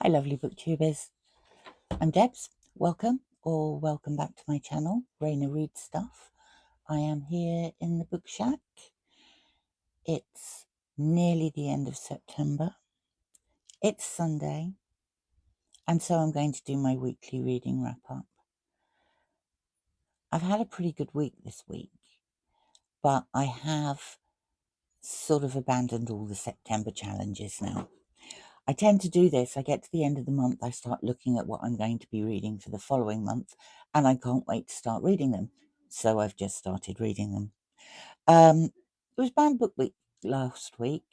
Hi lovely booktubers, I'm Debs. Welcome back to my channel, Raina Reads Stuff. I am here in the book shack. It's nearly the end of September. It's Sunday, and so I'm going to do my weekly reading wrap up. I've had a pretty good week this week, but I have sort of abandoned all the September challenges now. I tend to do this. I get to the end of the month, I start looking at what I'm going to be reading for the following month, and I can't wait to start reading them. So I've just started reading them. It was Banned Book Week last week,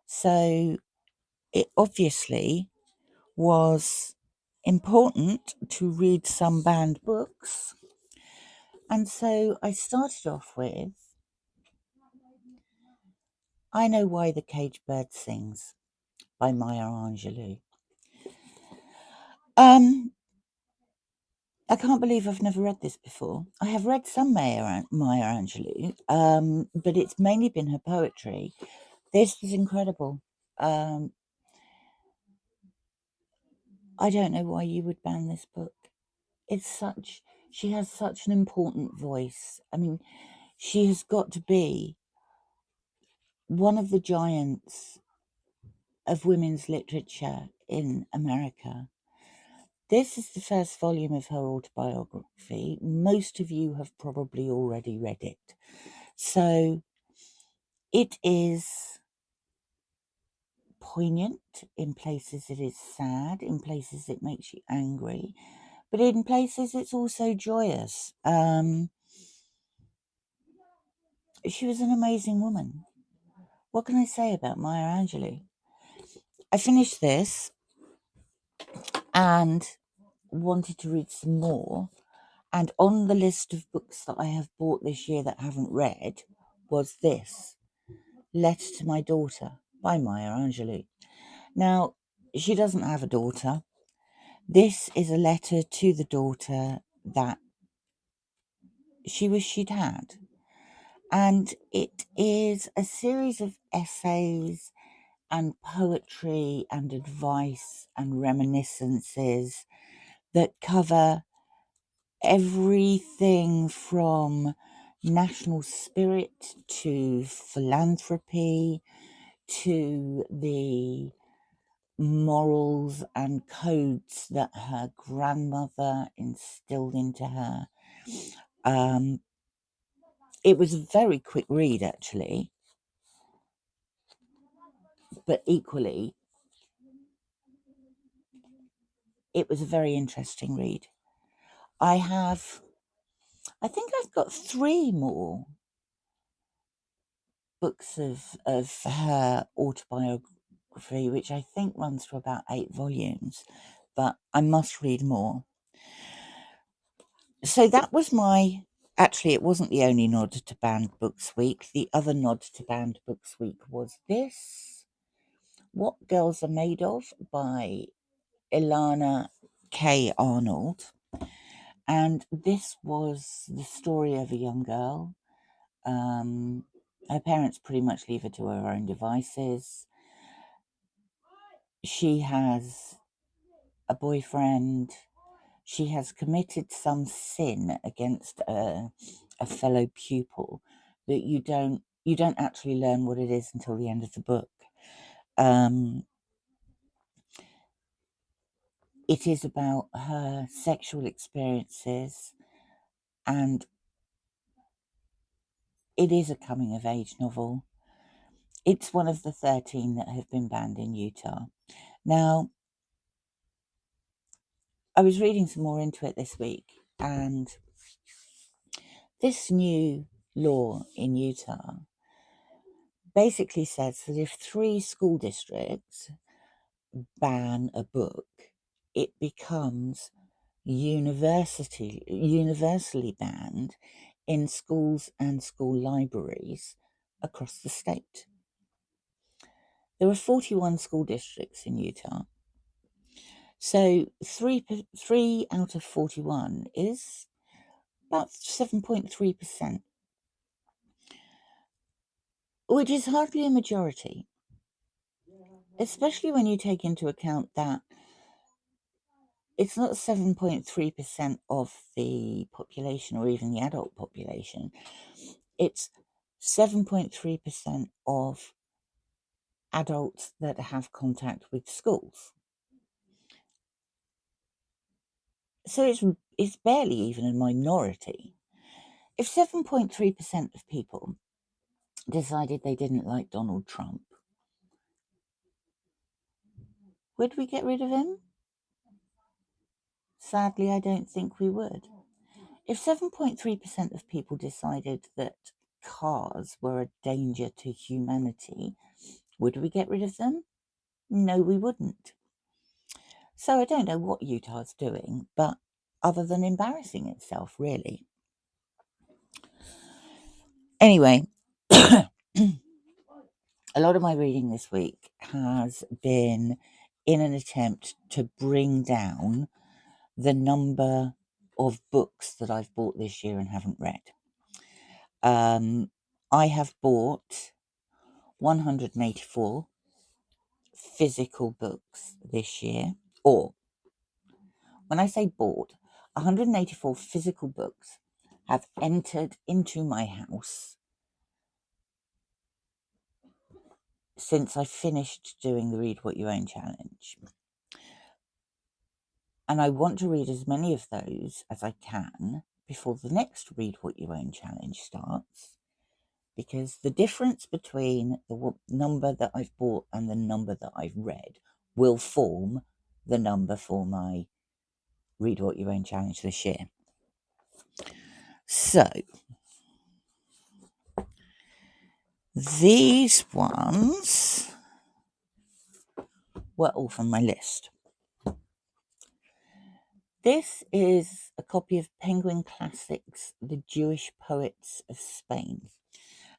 so it obviously was important to read some banned books. And so I started off with I Know Why the Caged Bird Sings by Maya Angelou. I can't believe I've never read this before. I have read some Maya Angelou, but it's mainly been her poetry. This was incredible. I don't know why you would ban this book. She has such an important voice. I mean, she has got to be one of the giants of women's literature in America. This is the first volume of her autobiography. Most of you have probably already read it. So it is poignant. In places it is sad, in places it makes you angry, but in places it's also joyous. She was an amazing woman. What can I say about Maya Angelou? I finished this and wanted to read some more, and on the list of books that I have bought this year that I haven't read was this, Letter to My Daughter by Maya Angelou. Now, she doesn't have a daughter. This is a letter to the daughter that she wished she'd had. And it is a series of essays and poetry and advice and reminiscences that cover everything from national spirit to philanthropy to the morals and codes that her grandmother instilled into her. It was a very quick read, actually, but equally, it was a very interesting read. I think I've got 3 more books of her autobiography, which I think runs to about 8 volumes, but I must read more. So that was actually, it wasn't the only nod to Banned Books Week. The other nod to Banned Books Week was this, What Girls Are Made Of by Elana K. Arnold. And this was the story of a young girl. Her parents pretty much leave her to her own devices. She has a boyfriend. She has committed some sin against a fellow pupil that you don't actually learn what it is until the end of the book. It is about her sexual experiences, and it is a coming of age novel. It's one of the 13 that have been banned in Utah. Now, I was reading some more into it this week, and this new law in Utah basically says that if 3 school districts ban a book, it becomes universally banned in schools and school libraries across the state. There are 41 school districts in Utah. So 3 out of 41 is about 7.3%, which is hardly a majority, especially when you take into account that it's not 7.3% of the population or even the adult population. It's 7.3% of adults that have contact with schools. So it's barely even a minority. If 7.3% of people decided they didn't like Donald Trump, would we get rid of him? Sadly, I don't think we would. If 7.3% of people decided that cars were a danger to humanity, would we get rid of them? No, we wouldn't. So I don't know what Utah's doing, but other than embarrassing itself, really. Anyway, a lot of my reading this week has been in an attempt to bring down the number of books that I've bought this year and haven't read. I have bought 184 physical books this year, or when I say bought, 184 physical books have entered into my house since I finished doing the Read What You Own challenge. And I want to read as many of those as I can before the next Read What You Own challenge starts, because the difference between the number that I've bought and the number that I've read will form the number for my Read What You Own challenge this year. So these ones were all from my list. This is a copy of Penguin Classics, The Jewish Poets of Spain.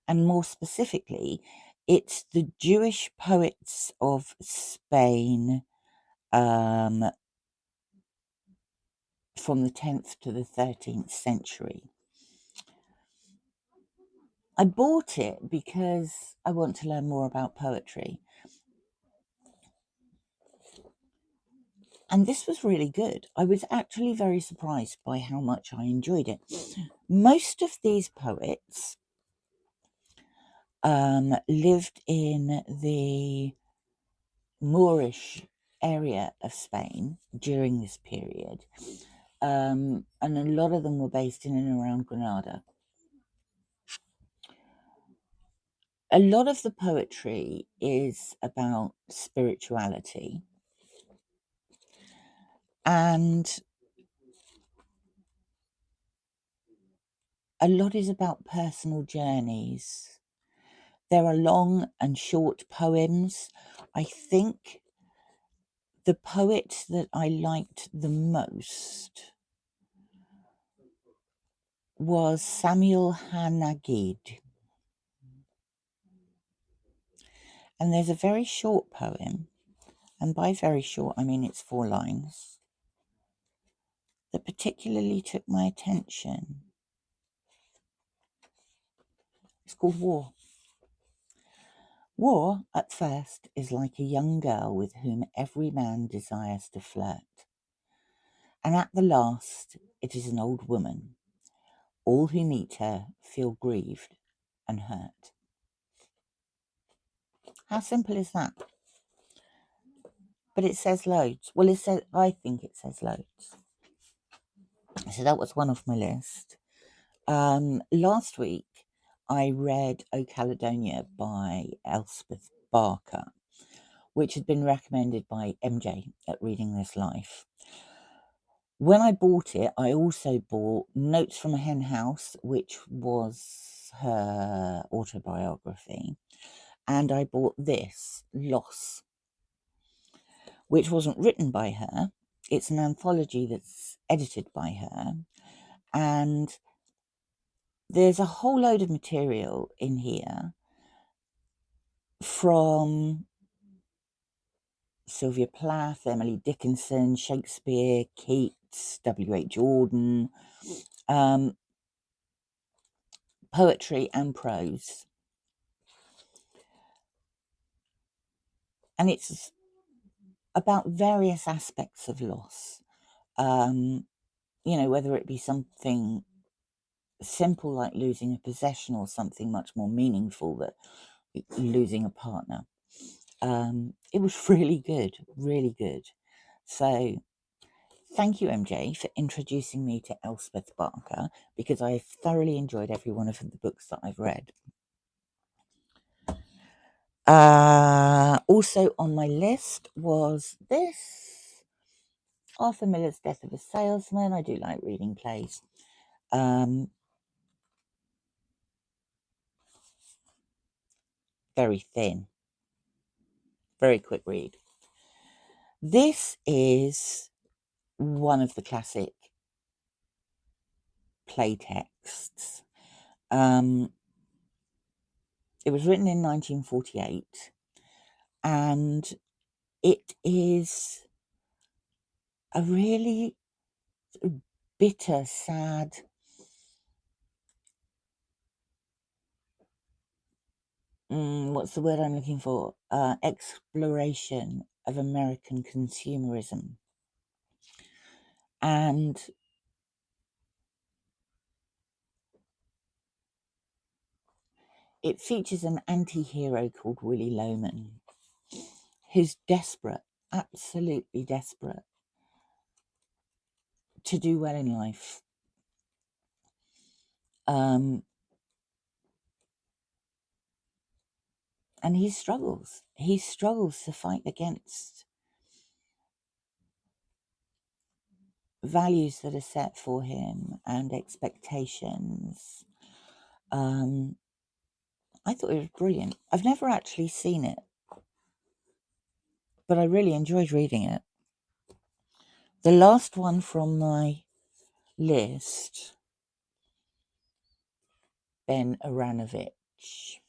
And more specifically, it's the Jewish poets of Spain from the 10th to the 13th century. I bought it because I want to learn more about poetry. And this was really good. I was actually very surprised by how much I enjoyed it. Most of these poets lived in the Moorish area of Spain during this period. And a lot of them were based in and around Granada. A lot of the poetry is about spirituality, and a lot is about personal journeys. There are long and short poems. I think the poet that I liked the most was Samuel Hanagid. And there's a very short poem, and by very short I mean it's 4 lines, that particularly took my attention. It's called War. War, at first, is like a young girl with whom every man desires to flirt. And at the last, it is an old woman. All who meet her feel grieved and hurt. How simple is that? But it says loads. Well, I think it says loads. So that was one off my list. Last week, I read O Caledonia by Elspeth Barker, which had been recommended by MJ at Reading This Life. When I bought it, I also bought Notes from a Hen House, which was her autobiography, and I bought this, Loss, which wasn't written by her. It's an anthology that's edited by her, and there's a whole load of material in here from Sylvia Plath, Emily Dickinson, Shakespeare, Keats, W.H. Auden, poetry and prose. And it's about various aspects of loss, You know, whether it be something simple like losing a possession or something much more meaningful, that losing a partner. It was really good, really good. So thank you, MJ, for introducing me to Elspeth Barker, because I thoroughly enjoyed every one of the books that I've read. Also on my list was this, Arthur Miller's Death of a Salesman. I do like reading plays. Very thin, very quick read. This is one of the classic play texts. It was written in 1948, and it is a really bitter, sad, what's the word I'm looking for? Exploration of American consumerism. And it features an anti-hero called Willy Loman, who's desperate, absolutely desperate, to do well in life. And he struggles. He struggles to fight against values that are set for him and expectations. I thought it was brilliant. I've never actually seen it, but I really enjoyed reading it. The last one from my list, Ben Aaronovitch.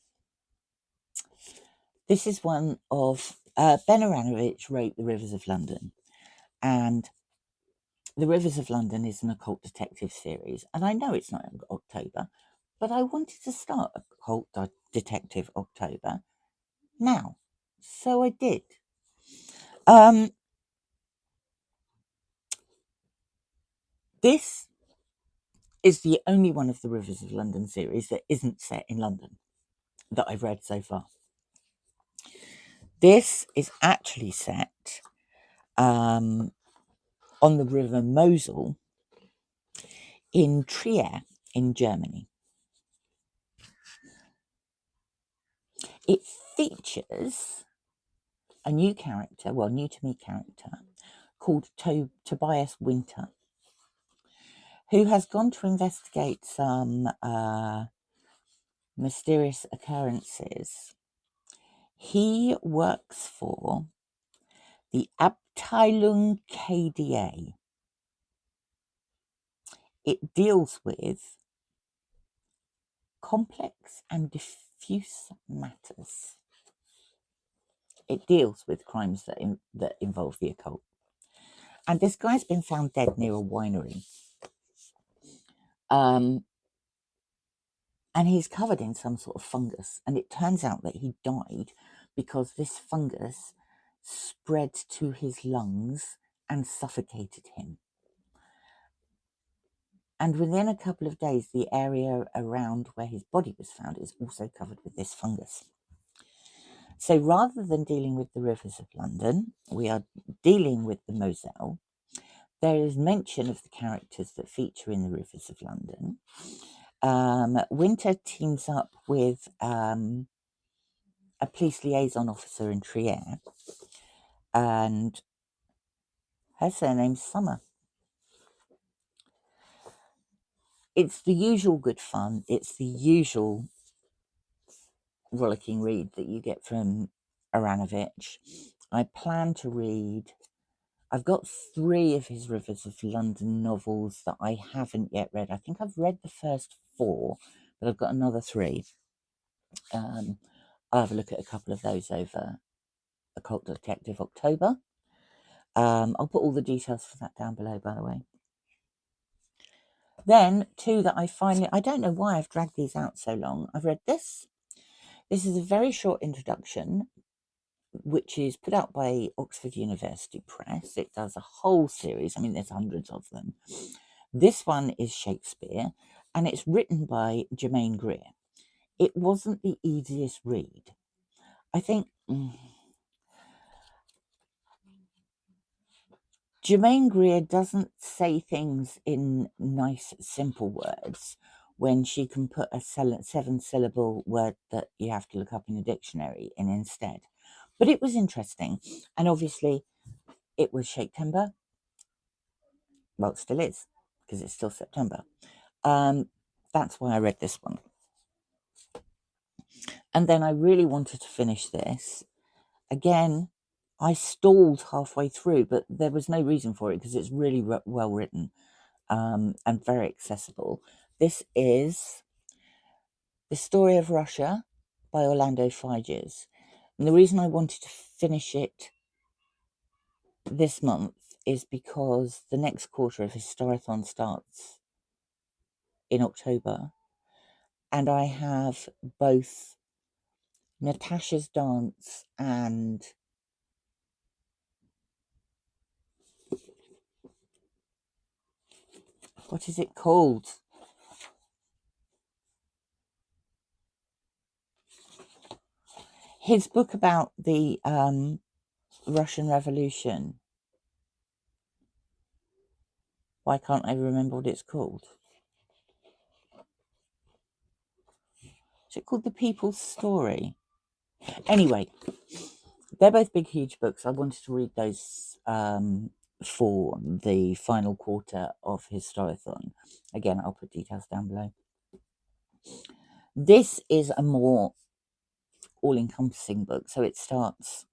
This is one of Ben Aaronovitch wrote The Rivers of London, and The Rivers of London is an occult detective series, and I know it's not in October, but I wanted to start Occult Detective October now, so I did. This is the only one of the Rivers of London series that isn't set in London that I've read so far. This is actually set on the River Mosel in Trier in Germany. It features a new character, well, new to me character, called Tobias Winter, who has gone to investigate some mysterious occurrences. He works for the Abteilung KDA. It deals with complex and diffuse matters. It deals with crimes that involve the occult. And this guy's been found dead near a winery. And he's covered in some sort of fungus. And it turns out that he died because this fungus spread to his lungs and suffocated him. And within a couple of days, the area around where his body was found is also covered with this fungus. So rather than dealing with the Rivers of London, we are dealing with the Moselle. There is mention of the characters that feature in the Rivers of London. Winter teams up with a police liaison officer in Trier, and her surname's Summer. It's the usual good fun. It's the usual rollicking read that you get from Aaronovitch. I plan to read, I've got 3 of his Rivers of London novels that I haven't yet read. I think I've read the first 4, but I've got another 3. I'll have a look at a couple of those over Occult Detective October. I'll put all the details for that down below, by the way. Then 2 that I don't know why I've dragged these out so long. I've read this. This is a very short introduction which is put out by Oxford University Press. It does a whole series. I mean, there's hundreds of them. This one is Shakespeare, and it's written by Germaine Greer. It wasn't the easiest read. I think Germaine Greer doesn't say things in nice, simple words when she can put a 7-syllable word that you have to look up in a dictionary in instead. But it was interesting, and obviously it was Shakespeare. Well, it still is, because it's still September. That's why I read this one. And then I really wanted to finish this. Again, I stalled halfway through, but there was no reason for it because it's really well written and very accessible. This is The Story of Russia by Orlando Figes. And the reason I wanted to finish it this month is because the next quarter of Historathon starts in October, and I have both Natasha's Dance and what is it called? His book about the Russian Revolution. Why can't I remember what it's called? Is it called The People's Story? Anyway, they're both big, huge books. I wanted to read those for the final quarter of Historathon. Again, I'll put details down below. This is a more all-encompassing book. So it starts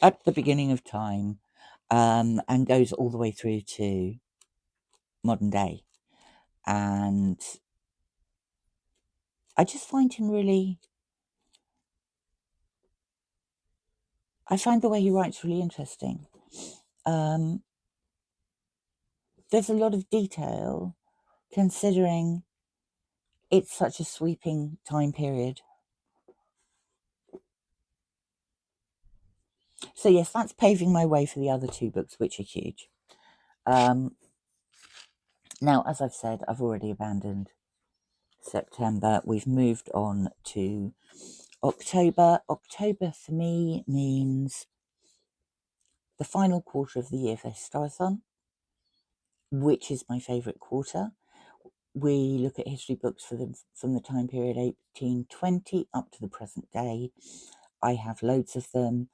at the beginning of time and goes all the way through to modern day. And I just find him really... I find the way he writes really interesting. There's a lot of detail, considering it's such a sweeping time period. So yes, that's paving my way for the other two books, which are huge. Now, as I've said, I've already abandoned September. We've moved on to October. October for me means the final quarter of the year for Historathon, which is my favourite quarter. We look at history books from the time period 1820 up to the present day. I have loads of them.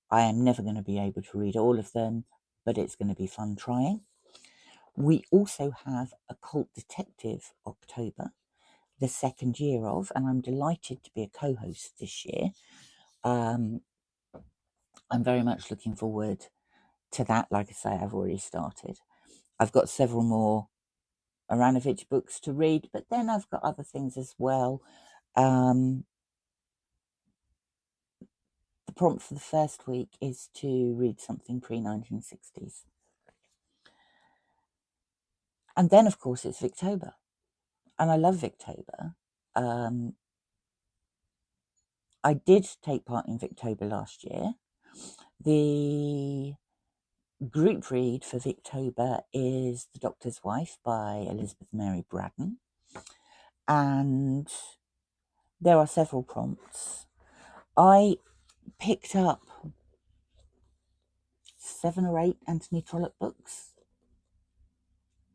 I am never going to be able to read all of them, but it's going to be fun trying. We also have Occult Detective October, the second year of, and I'm delighted to be a co-host this year. I'm very much looking forward to that. Like I say, I've already started. I've got several more Aaronovitch books to read, but then I've got other things as well. The prompt for the first week is to read something pre-1960s. And then, of course, it's Victober. And I love Victober. I did take part in Victober last year. The group read for Victober is The Doctor's Wife by Elizabeth Mary Braddon. And there are several prompts. I picked up 7 or 8 Anthony Trollope books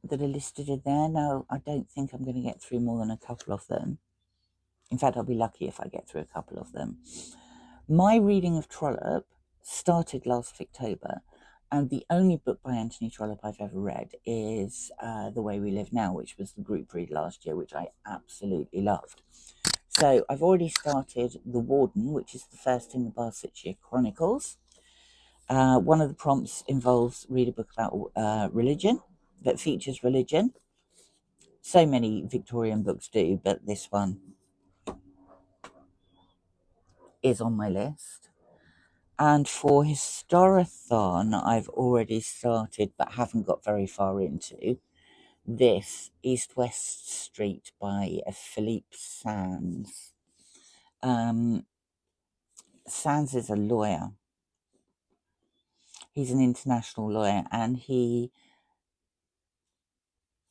that are listed in there. No, I don't think I'm going to get through more than a couple of them. In fact, I'll be lucky if I get through a couple of them. My reading of Trollope started last Victober, and the only book by Anthony Trollope I've ever read is The Way We Live Now, which was the group read last year, which I absolutely loved. So I've already started The Warden, which is the first in the Barsetshire Chronicles. One of the prompts involves read a book about religion, that features religion. So many Victorian books do, but this one is on my list. And for Historathon, I've already started, but haven't got very far into, this East West Street by Philippe Sands. Sands is a lawyer, He's an international lawyer, and he,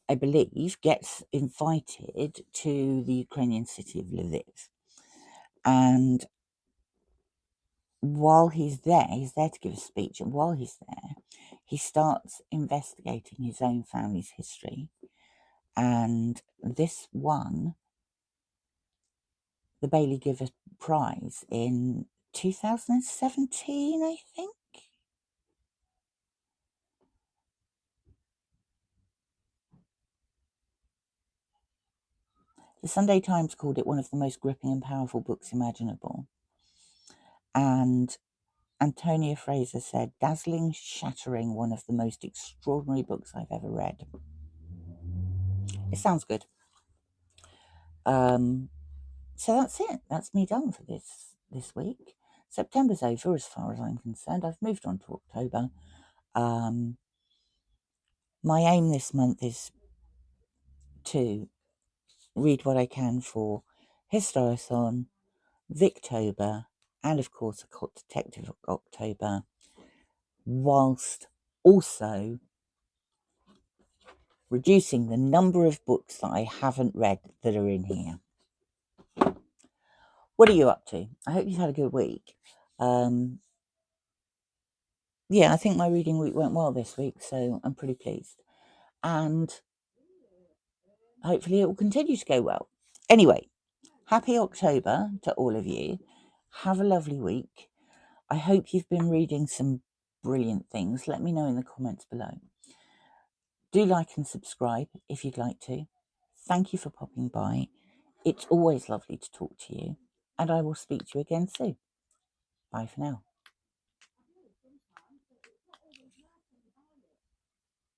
I believe, gets invited to the Ukrainian city of Lviv. And while he's there to give a speech, and while he's there, he starts investigating his own family's history. And this won the Bailey Giver Prize in 2017, I think. The Sunday Times called it one of the most gripping and powerful books imaginable. And Antonia Fraser said, dazzling, shattering, one of the most extraordinary books I've ever read. It sounds good. So that's it. That's me done for this week. September's over as far as I'm concerned. I've moved on to October. My aim this month is to read what I can for Historathon, Victober, and of course Occult Detective October, whilst also reducing the number of books that I haven't read that are in here. What are you up to? I hope you've had a good week. Yeah, I think my reading week went well this week, so I'm pretty pleased. And hopefully it will continue to go well. Anyway, happy October to all of you. Have a lovely week. I hope you've been reading some brilliant things. Let me know in the comments below. Do like and subscribe if you'd like to. Thank you for popping by. It's always lovely to talk to you, and I will speak to you again soon. Bye for now.